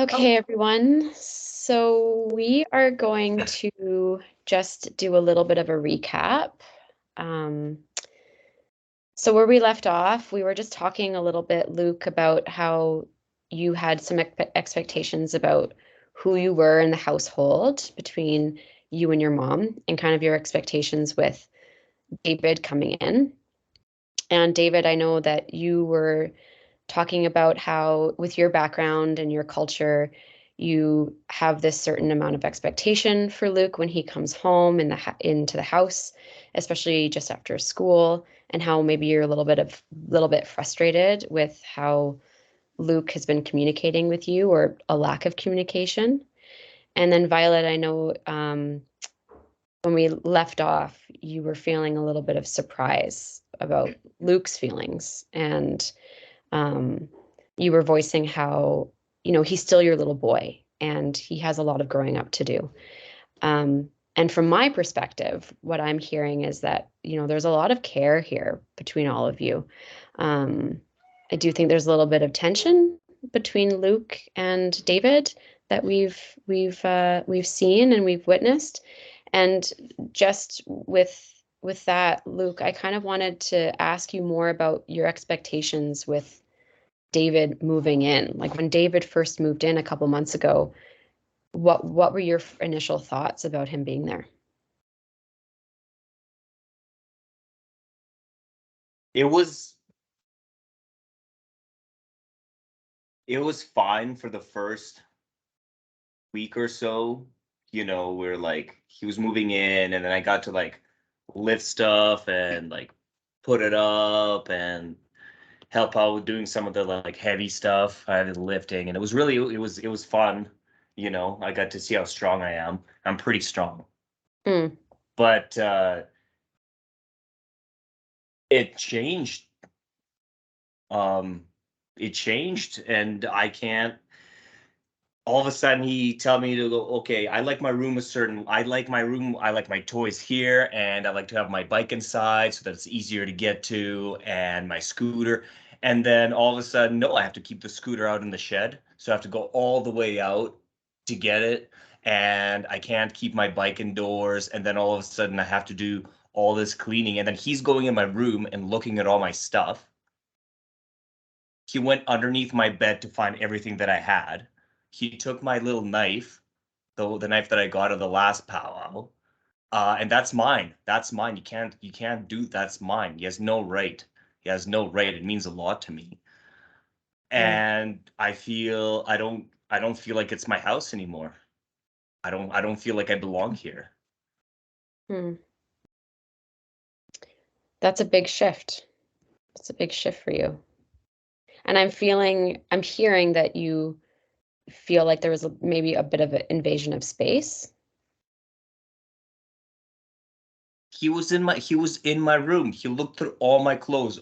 Okay, everyone. So we are going to just do a little bit of a recap. Um, so where we left off, we were just talking a little bit, Luke, about how you had some expectations about who you were in the household between you and your mom, and kind of your expectations with David coming in. And David, I know that you were talking about how, with your background and your culture, you have this certain amount of expectation for Luke when he comes home into the house, especially just after school, and how maybe you're a little bit frustrated with how Luke has been communicating with you, or a lack of communication. And then Violet, I know when we left off, you were feeling a little bit of surprise about Luke's feelings, and um, you were voicing how, he's still your little boy and he has a lot of growing up to do. And from my perspective, what I'm hearing is that, there's a lot of care here between all of you. I do think there's a little bit of tension between Luke and David that we've seen and we've witnessed. And just with that, Luke, I kind of wanted to ask you more about your expectations with David moving in. Like when David first moved in a couple months ago, what were your initial thoughts about him being there? It was fine for the first week or so. Where like he was moving in, and then I got to like lift stuff and like put it up and help out with doing some of the like heavy stuff I was lifting, and it was fun. I got to see how strong I am. I'm pretty strong. Mm. But it changed. Um it changed, and I can't all of a sudden he tell me to go, okay, I like my room I like my room, I like my toys here, and I like to have my bike inside so that it's easier to get to, and my scooter. And then all of a sudden, no, I have to keep the scooter out in the shed. So I have to go all the way out to get it. And I can't keep my bike indoors. And then all of a sudden I have to do all this cleaning. And then he's going in my room and looking at all my stuff. He went underneath my bed to find everything that I had. He took my little knife, the knife that I got of the last powwow, and that's mine. That's mine. You can't do. That's mine. He has no right. He has no right. It means a lot to me, Mm. and I don't feel like it's my house anymore. I don't feel like I belong here. Mm. That's a big shift. That's a big shift for you. And I'm hearing that you feel like there was maybe a bit of an invasion of space. He was in my room. He looked through all my clothes.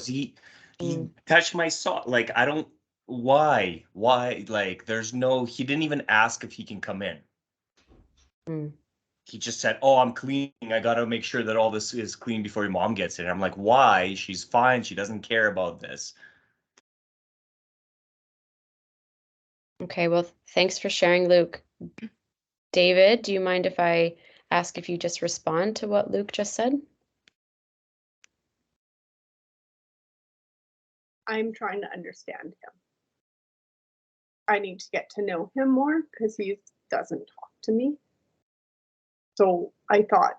He Mm. touched my sock. Like, I don't why, like, he didn't even ask if he can come in. Mm. He just said, "Oh, I'm cleaning. I gotta make sure that all this is clean before your mom gets it." And I'm like, why? She's fine. She doesn't care about this. Okay, well, thanks for sharing, Luke. David, do you mind if I ask if you just respond to what Luke just said? I'm trying to understand him. I need to get to know him more because he doesn't talk to me. So I thought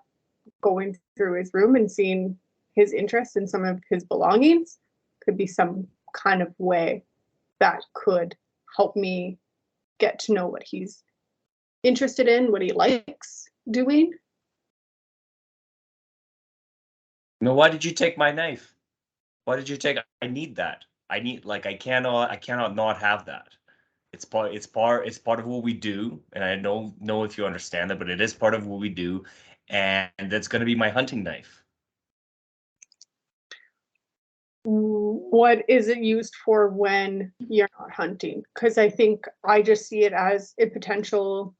going through his room and seeing his interest in some of his belongings could be some kind of way that could help me get to know what he's interested in, what he likes doing. No, why did you take my knife? Why did you take? I need that. I cannot not have that. It's part of what we do, and I don't know if you understand that, but it is part of what we do, and that's going to be my hunting knife. What is it used for when you're not hunting? Because I think I just see it as a potential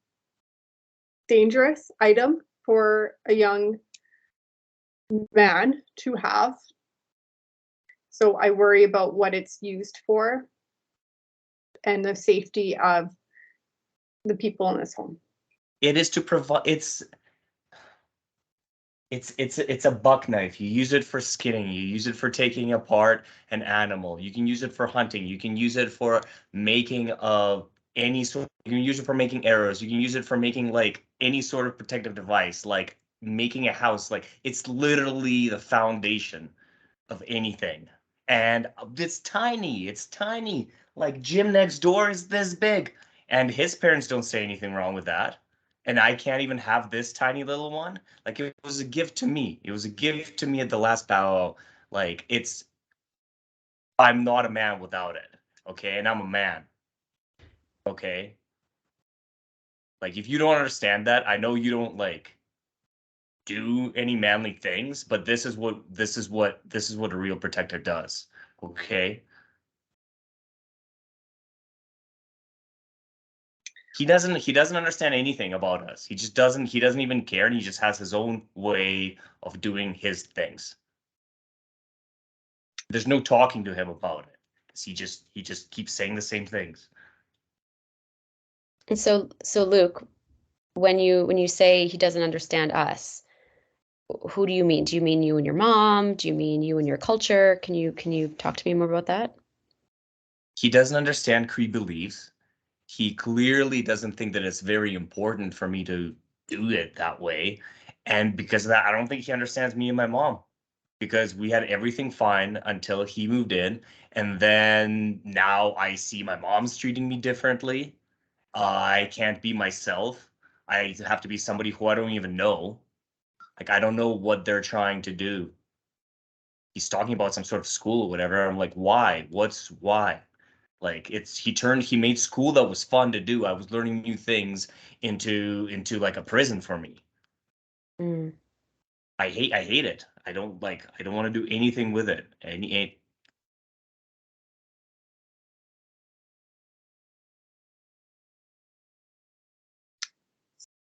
dangerous item for a young man to have. So I worry about what it's used for and the safety of the people in this home. It is to provide. It's a buck knife. You use it for skinning. You use it for taking apart an animal. You can use it for hunting. You can use it for making of any sort. You can use it for making arrows. You can use it for making like any sort of protective device, like making a house. Like it's literally the foundation of anything. And it's tiny. It's tiny. Like Jim next door is this big. And his parents don't say anything wrong with that. And I can't even have this tiny little one. Like it was a gift to me. It was a gift to me at the last powwow. Like I'm not a man without it. Okay. And I'm a man. Okay. Like if you don't understand that, I know you don't like do any manly things, but this is what a real protector does. Okay. He doesn't understand anything about us. He doesn't even care, and he just has his own way of doing his things. There's no talking to him about it. He just keeps saying the same things. And so Luke, when you say he doesn't understand us, who do you mean? Do you mean you and your mom? Do you mean you and your culture? Can you talk to me more about that? He doesn't understand Cree beliefs. He clearly doesn't think that it's very important for me to do it that way. And because of that, I don't think he understands me and my mom. Because we had everything fine until he moved in. And then now I see my mom's treating me differently. I can't be myself. I have to be somebody who I don't even know. Like, I don't know what they're trying to do. He's talking about some sort of school or whatever. I'm like, why? Why? Like he made school that was fun to do. I was learning new things into like a prison for me. Mm. I hate it. I don't want to do anything with it.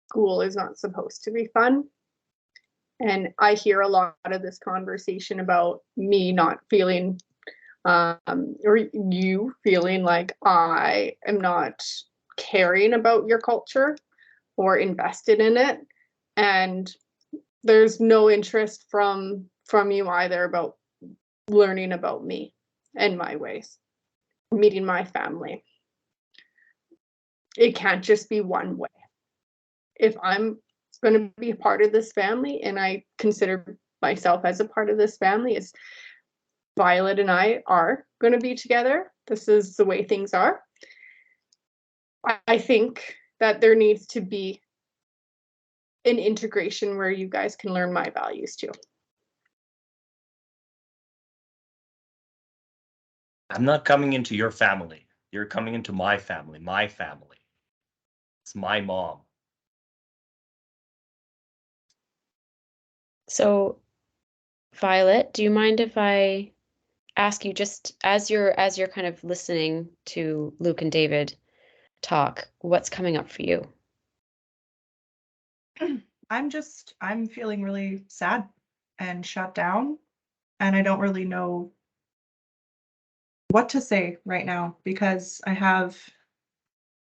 School is not supposed to be fun. And I hear a lot of this conversation about me not feeling, or you feeling like I am not caring about your culture or invested in it. And there's no interest from you either about learning about me and my ways, meeting my family. It can't just be one way. If I'm going to be a part of this family and I consider myself as a part of this family, is Violet and I are going to be together. This is the way things are. I think that there needs to be an integration where you guys can learn my values too. I'm not coming into your family. You're coming into my family. My family. It's my mom. So, Violet, do you mind if I ask you, just as you're kind of listening to Luke and David talk, what's coming up for you? I'm feeling really sad and shut down, and I don't really know what to say right now because I have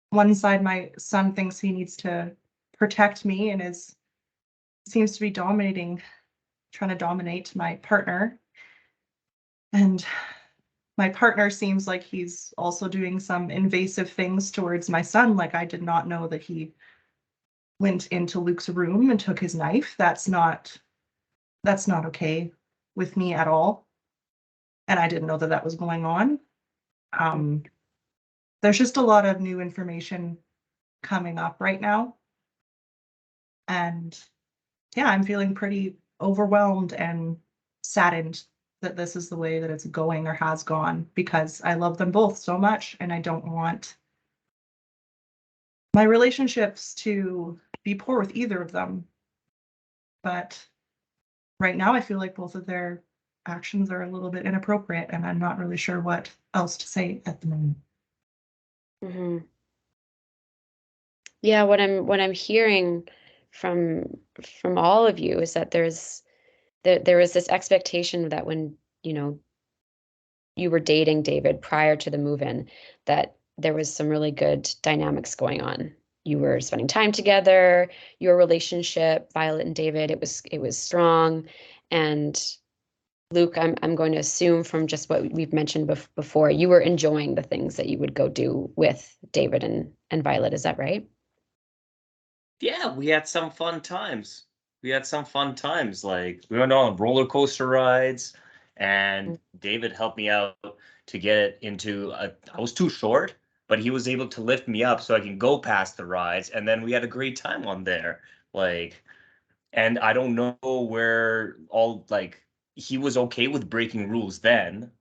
one side, my son thinks he needs to protect me and seems to be trying to dominate my partner. And my partner seems like he's also doing some invasive things towards my son. Like, I did not know that he went into Luke's room and took his knife. That's not okay with me at all. And I didn't know that was going on. There's just a lot of new information coming up right now. And yeah, I'm feeling pretty overwhelmed and saddened that this is the way that it's going or has gone, because I love them both so much and I don't want my relationships to be poor with either of them. But right now I feel like both of their actions are a little bit inappropriate and I'm not really sure what else to say at the moment. Mm-hmm. Yeah, what I'm hearing from all of you is that there is this expectation that when, you were dating David prior to the move-in, that there was some really good dynamics going on. you were spending time together, your relationship, Violet and David, it was strong. And Luke, I'm going to assume from just what we've mentioned before, you were enjoying the things that you would go do with David and Violet. Is that right? Yeah, we had some fun times. Like we went on roller coaster rides, and David helped me out to get into I was too short, but he was able to lift me up so I can go past the rides, and then we had a great time on there. Like, and I don't know where all like he was okay with breaking rules then,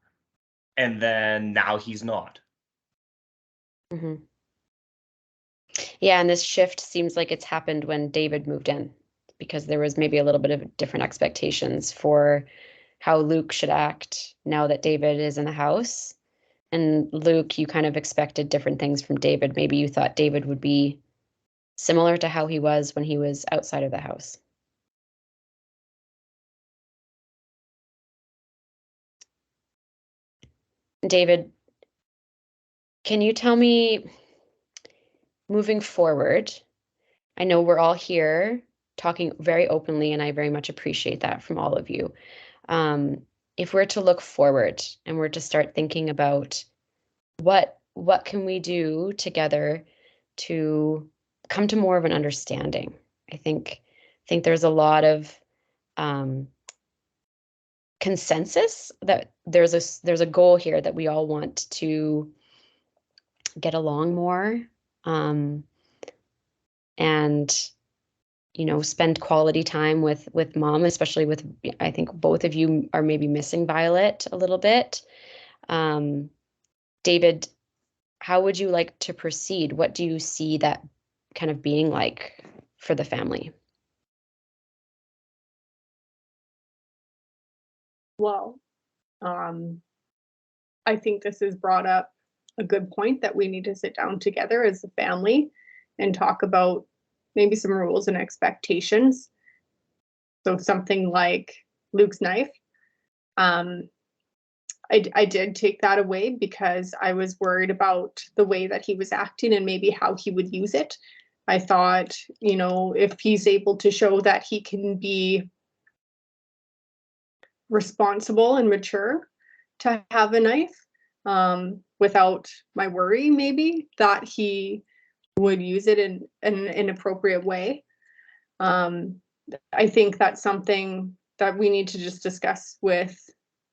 and then now he's not. Mm-hmm. Yeah, and this shift seems like it's happened when David moved in, because there was maybe a little bit of different expectations for how Luke should act now that David is in the house. And Luke, you kind of expected different things from David. Maybe you thought David would be similar to how he was when he was outside of the house. David, can you tell me, moving forward, I know we're all here talking very openly, and I very much appreciate that from all of you. If we're to look forward and we're to start thinking about what can we do together to come to more of an understanding, I think there's a lot of consensus that there's a goal here that we all want to get along more, and spend quality time with mom, especially with, I think both of you are maybe missing Violet a little bit. David, how would you like to proceed? What do you see that kind of being like for the family? Well, I think this has brought up a good point that we need to sit down together as a family and talk about maybe some rules and expectations. So something like Luke's knife. I did take that away because I was worried about the way that he was acting and maybe how he would use it. I thought, if he's able to show that he can be responsible and mature to have a knife, without my worry, maybe that he would use it in an appropriate way. I think that's something that we need to just discuss with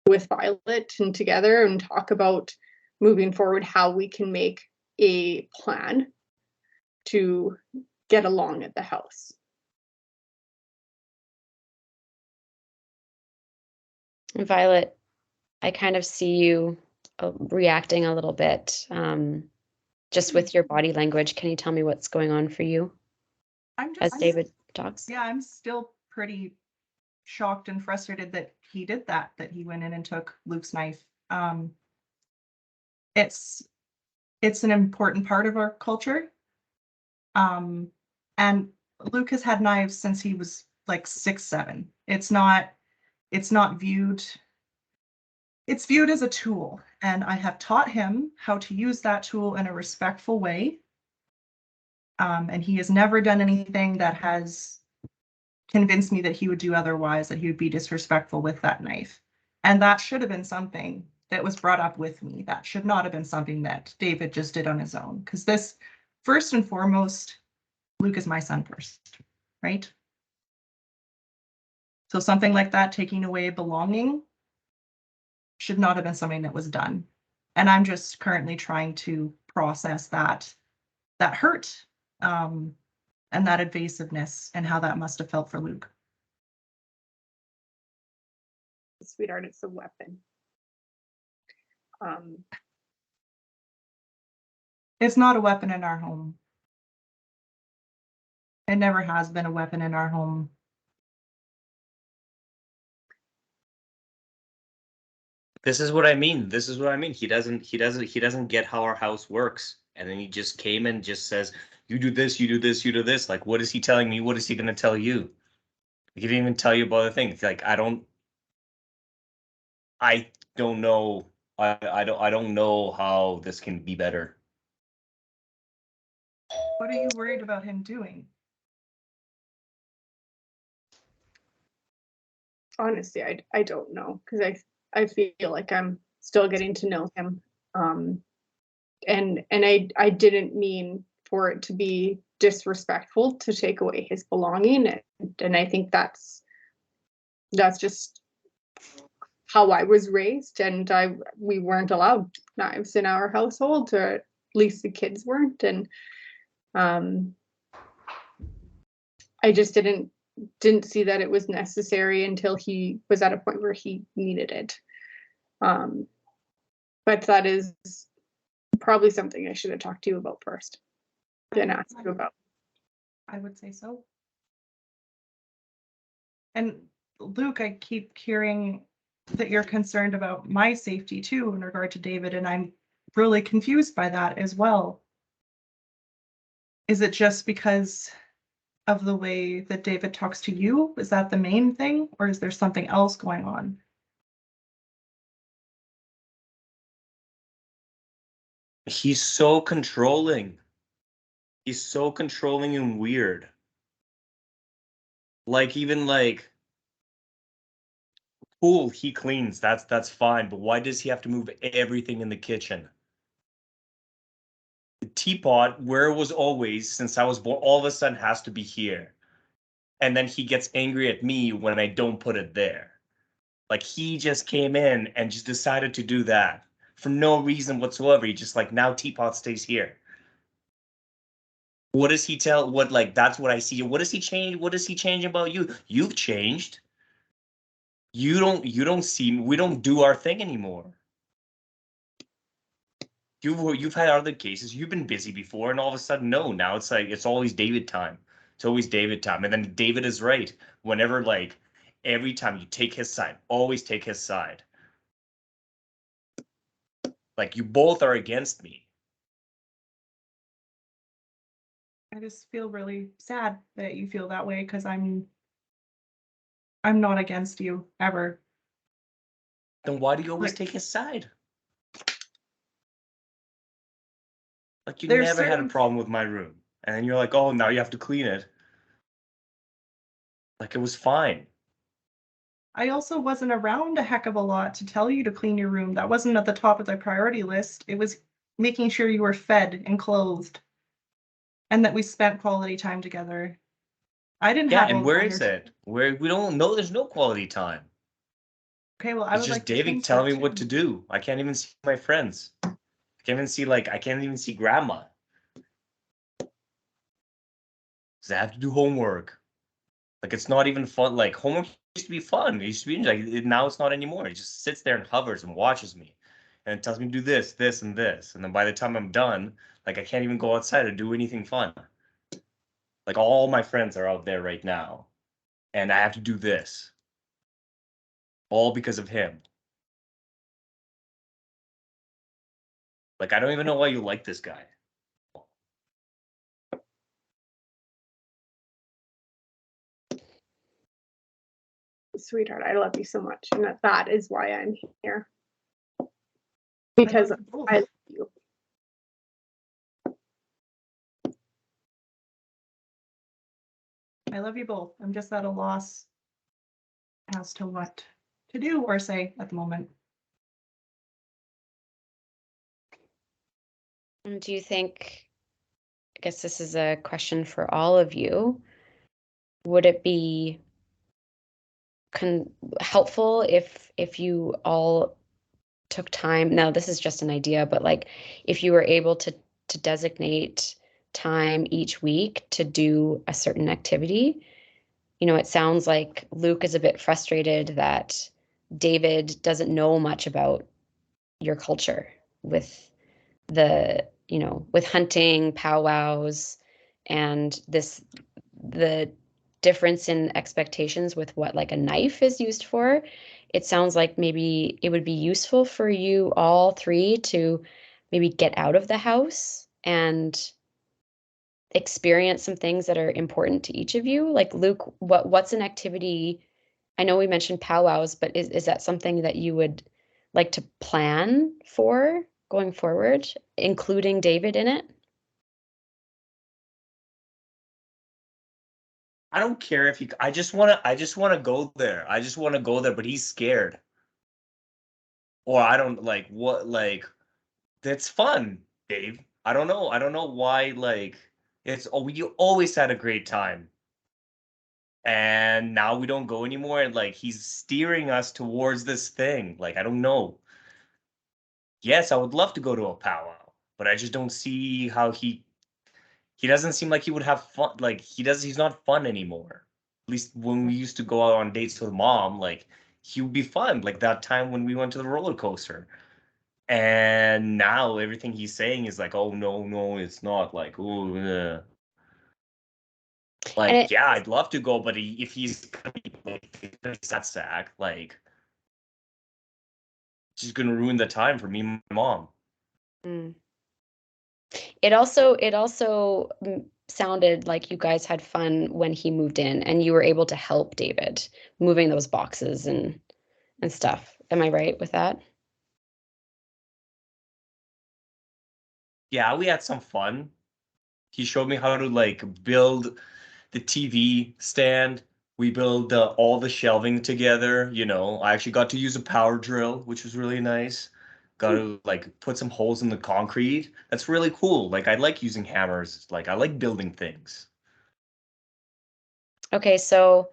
Violet and together and talk about moving forward how we can make a plan to get along at the house. Violet, I kind of see you reacting a little bit, just with your body language. Can you tell me what's going on for you as David talks? Yeah, I'm still pretty shocked and frustrated that he did that he went in and took Luke's knife. It's an important part of our culture. And Luke has had knives since he was like 6, 7. It's viewed as a tool, and I have taught him how to use that tool in a respectful way. And he has never done anything that has convinced me that he would do otherwise, that he would be disrespectful with that knife. And that should have been something that was brought up with me. That should not have been something that David just did on his own. Because this, first and foremost, Luke is my son first, right? So something like that, taking away belonging, should not have been something that was done. And I'm just currently trying to process that hurt, and that evasiveness, and how that must have felt for Luke. Sweetheart, it's a weapon. It's not a weapon in our home. It never has been a weapon in our home. This is what I mean. He doesn't get how our house works. And then he just came and just says, you do this, you do this, you do this. Like, what is he telling me? What is he going to tell you? He didn't even tell you about the thing. Like, I don't know. I don't know how this can be better. What are you worried about him doing? Honestly, I don't know, because I feel like I'm still getting to know him. And I didn't mean for it to be disrespectful to take away his belonging. And I think that's just how I was raised. And we weren't allowed knives in our household, or at least the kids weren't. And I just didn't see that it was necessary until he was at a point where he needed it. But that is probably something I should have talked to you about first, then asked you about. I would say so. And Luke, I keep hearing that you're concerned about my safety too in regard to David, and I'm really confused by that as well. Is it just because of the way that David talks to you? Is that the main thing, or is there something else going on? He's so controlling. He's so controlling and weird. Like, even like, cool, he cleans. That's fine. But why does he have to move everything in the kitchen? The teapot, where it was always since I was born, all of a sudden has to be here. And then he gets angry at me when I don't put it there. Like, he just came in and just decided to do that for no reason whatsoever. He just like, now teapot stays here. What does he tell? What, like, that's what I see. What does he change? What does he change about you? You've changed. You don't see, we don't do our thing anymore. You've had other cases. You've been busy before, and all of a sudden, no. Now it's like it's always David time. It's always David time, and then David is right. Whenever, like, every time you take his side, always take his side. Like, you both are against me. I just feel really sad that you feel that way, because I'm not against you ever. Then why do you always Like, take his side? Like, you there's never had a certain problem with my room, and then you're like, oh, now you have to clean it. Like, it was fine. I also wasn't around a heck of a lot to tell you to clean your room. That wasn't at the top of the priority list. It was making sure you were fed and clothed and that we spent quality time together. I didn't Yeah, have all and the where on is your it? Where we don't know, there's no quality time. Okay, well, I It's would just like to David change telling that me what to too. do. I can't even see my friends. I can't even see grandma. Because I have to do homework. Like, it's not even fun. Like, homework used to be fun. It used to be like, now it's not anymore. He just sits there and hovers and watches me, and it tells me to do this, this, and this. And then by the time I'm done, like, I can't even go outside or do anything fun. Like, all my friends are out there right now, and I have to do this, all because of him. Like, I don't even know why you like this guy. Sweetheart, I love you so much, and that is why I'm here, because I love you. I love you both. I'm just at a loss as to what to do or say at the moment. And do you think, I guess this is a question for all of you, would it be helpful if you all took time? Now, this is just an idea, but like if you were able to designate time each week to do a certain activity. You know, it sounds like Luke is a bit frustrated that David doesn't know much about your culture with with hunting, powwows, and the difference in expectations with what like a knife is used for. It sounds like maybe it would be useful for you all three to maybe get out of the house and experience some things that are important to each of you. Like Luke, what's an activity? I know we mentioned powwows, but is that something that you would like to plan for going forward, including David in it? I don't care if I just wanna go there. I just wanna go there, but he's scared. Or I don't like what like that's fun, Dave. I don't know. I don't know why like it's oh you always had a great time. And now we don't go anymore and like he's steering us towards this thing. Like I don't know. Yes, I would love to go to a powwow, but I just don't see how he doesn't seem like he would have fun. Like he's not fun anymore. At least when we used to go out on dates with mom, like he would be fun. Like that time when we went to the roller coaster. And now everything he's saying is like, oh no, it's not like, oh And like yeah, I'd love to go, but if he's gonna be like that sack, like she's gonna ruin the time for me and my mom. it also sounded like you guys had fun when he moved in and you were able to help David moving those boxes and stuff. Am I right with that? Yeah, we had some fun. He showed me how to like build the TV stand. We built all the shelving together. I actually got to use a power drill, which was really nice. Got to like put some holes in the concrete. That's really cool. Like I like using hammers. Like I like building things. Okay, so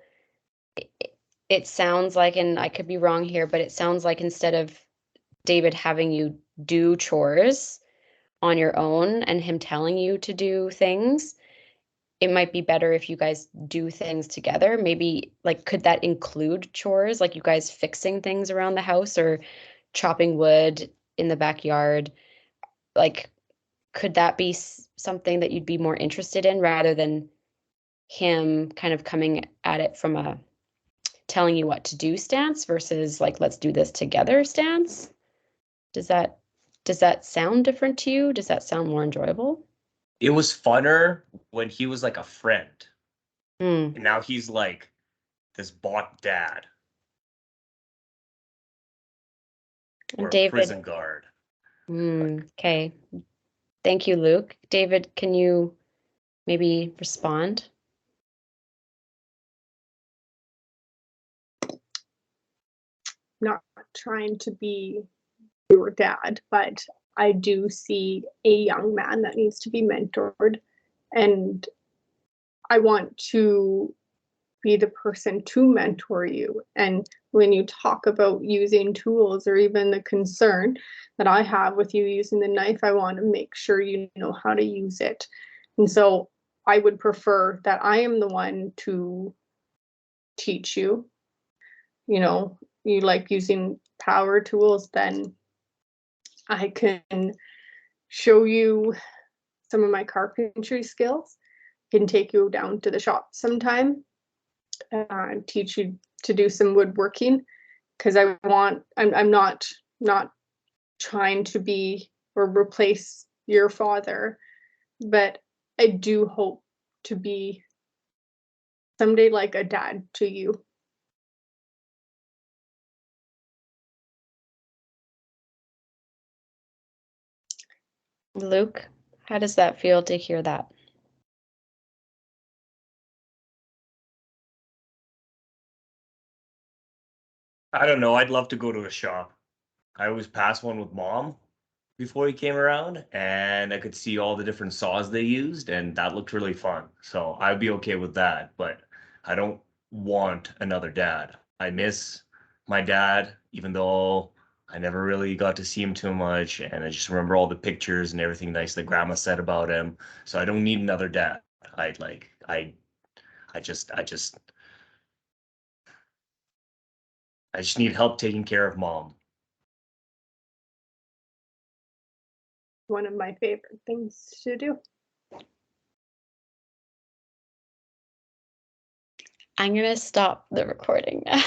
it sounds like, and I could be wrong here, but it sounds like instead of David having you do chores on your own and him telling you to do things, it might be better if you guys do things together. Maybe like could that include chores, like you guys fixing things around the house or chopping wood in the backyard? Like could that be something that you'd be more interested in rather than him kind of coming at it from a telling you what to do stance versus like let's do this together stance? Does that sound different to you? Does that sound more enjoyable? It was funner when he was like a friend. Mm. And now he's like this bot dad And or a David, prison guard. okay. Thank you, Luke. David, can you maybe respond? Not trying to be your dad, but I do see a young man that needs to be mentored, and I want to be the person to mentor you. And when you talk about using tools or even the concern that I have with you using the knife, I want to make sure you know how to use it. And so I would prefer that I am the one to teach you. You like using power tools, then I can show you some of my carpentry skills, can take you down to the shop sometime, teach you to do some woodworking, because I'm not trying to be or replace your father, but I do hope to be someday like a dad to you. Luke, how does that feel to hear that? I don't know. I'd love to go to a shop. I always passed one with mom before he came around, and I could see all the different saws they used, and that looked really fun. So I'd be okay with that, but I don't want another dad. I miss my dad, even though I never really got to see him too much, and I just remember all the pictures and everything nice that grandma said about him. So I don't need another dad. I'd like I just need help taking care of mom. One of my favorite things to do. I'm gonna stop the recording now.